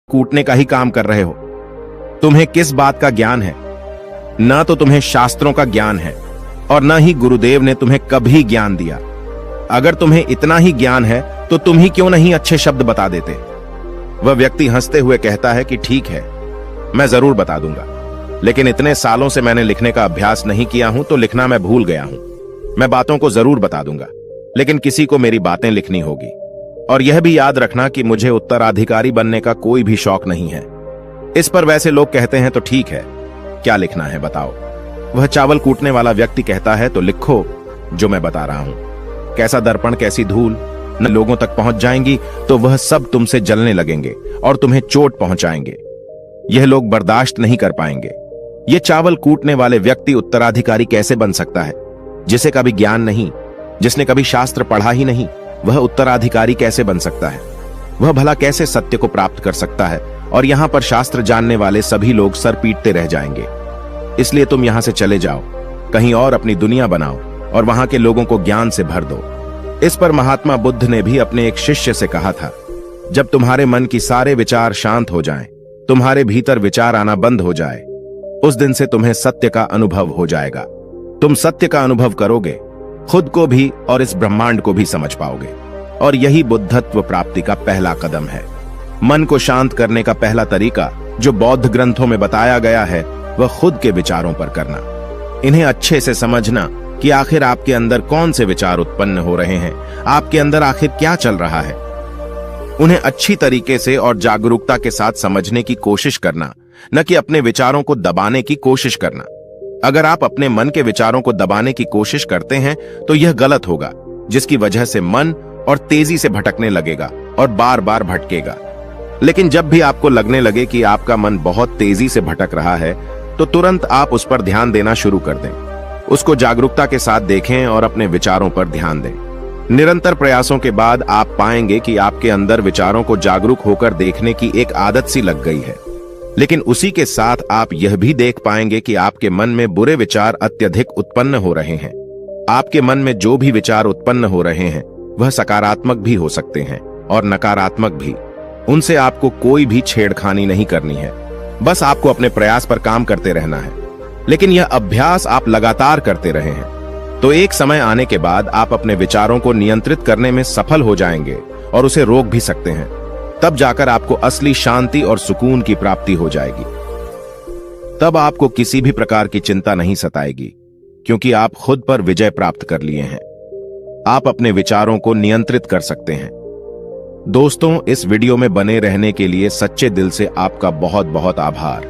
कूटने का ही काम कर रहे हो। तुम्हें किस बात का ज्ञान है? न तो तुम्हें शास्त्रों का ज्ञान है और न ही गुरुदेव ने तुम्हें कभी ज्ञान दिया। अगर तुम्हें इतना ही ज्ञान है तो तुम ही क्यों नहीं अच्छे शब्द बता देते? वह व्यक्ति हंसते हुए कहता है कि ठीक है, मैं जरूर बता दूंगा, लेकिन इतने सालों से मैंने लिखने का अभ्यास नहीं किया हूं तो लिखना मैं भूल गया हूं। मैं बातों को जरूर बता दूंगा, लेकिन किसी को मेरी बातें लिखनी होगी। और यह भी याद रखना कि मुझे उत्तराधिकारी बनने का कोई भी शौक नहीं है। इस पर वैसे लोग कहते हैं तो ठीक है, क्या लिखना है बताओ? वह चावल कूटने वाला व्यक्ति कहता है तो लिखो जो मैं बता रहा हूं। कैसा दर्पण कैसी धूल न लोगों तक पहुंच जाएंगी तो वह सब तुमसे जलने लगेंगे और तुम्हें चोट पहुंचाएंगे। यह लोग बर्दाश्त नहीं कर पाएंगे। यह चावल कूटने वाले व्यक्ति उत्तराधिकारी कैसे बन सकता है? जिसे कभी ज्ञान नहीं, जिसने कभी शास्त्र पढ़ा ही नहीं, वह उत्तराधिकारी कैसे बन सकता है? वह भला कैसे सत्य को प्राप्त कर सकता है? और यहां पर शास्त्र जानने वाले सभी लोग सर पीटते रह जाएंगे। इसलिए तुम यहां से चले जाओ, कहीं और अपनी दुनिया बनाओ और वहां के लोगों को ज्ञान से भर दो। इस पर महात्मा बुद्ध ने भी अपने एक शिष्य से कहा था, जब तुम्हारे मन की सारे विचार शांत हो जाएं, तुम्हारे भीतर विचार आना बंद हो जाए, उस दिन से तुम्हें सत्य का अनुभव हो जाएगा। तुम सत्य का अनुभव करोगे, खुद को भी और इस ब्रह्मांड को भी समझ पाओगे। और यही बुद्धत्व प्राप्ति का पहला कदम है। मन को शांत करने का पहला तरीका जो बौद्ध ग्रंथों में बताया गया है वह खुद के विचारों पर करना। इन्हें अच्छे से समझना कि आखिर आपके अंदर कौन से विचार उत्पन्न हो रहे हैं, आपके अंदर आखिर क्या चल रहा है। उन्हें अच्छी तरीके से और जागरूकता के साथ समझने की कोशिश करना, न कि अपने विचारों को दबाने की कोशिश करना। अगर आप अपने मन के विचारों को दबाने की कोशिश करते हैं तो यह गलत होगा, जिसकी वजह से मन और तेजी से भटकने लगेगा और बार बार भटकेगा। लेकिन जब भी आपको लगने लगे कि आपका मन बहुत तेजी से भटक रहा है तो तुरंत आप उस पर ध्यान देना शुरू कर दें। उसको जागरूकता के साथ देखें और अपने विचारों पर ध्यान दें। निरंतर प्रयासों के बाद आप पाएंगे कि आपके अंदर विचारों को जागरूक होकर देखने की एक आदत सी लग गई है। लेकिन उसी के साथ आप यह भी देख पाएंगे कि आपके मन में बुरे विचार अत्यधिक उत्पन्न हो रहे हैं। आपके मन में जो भी विचार उत्पन्न हो रहे हैं वह सकारात्मक भी हो सकते हैं और नकारात्मक भी। उनसे आपको कोई भी छेड़खानी नहीं करनी है, बस आपको अपने प्रयास पर काम करते रहना है। लेकिन यह अभ्यास आप लगातार करते रहे हैं तो एक समय आने के बाद आप अपने विचारों को नियंत्रित करने में सफल हो जाएंगे और उसे रोक भी सकते हैं। तब जाकर आपको असली शांति और सुकून की प्राप्ति हो जाएगी। तब आपको किसी भी प्रकार की चिंता नहीं सताएगी, क्योंकि आप खुद पर विजय प्राप्त कर लिए हैं। आप अपने विचारों को नियंत्रित कर सकते हैं। दोस्तों, इस वीडियो में बने रहने के लिए सच्चे दिल से आपका बहुत बहुत आभार।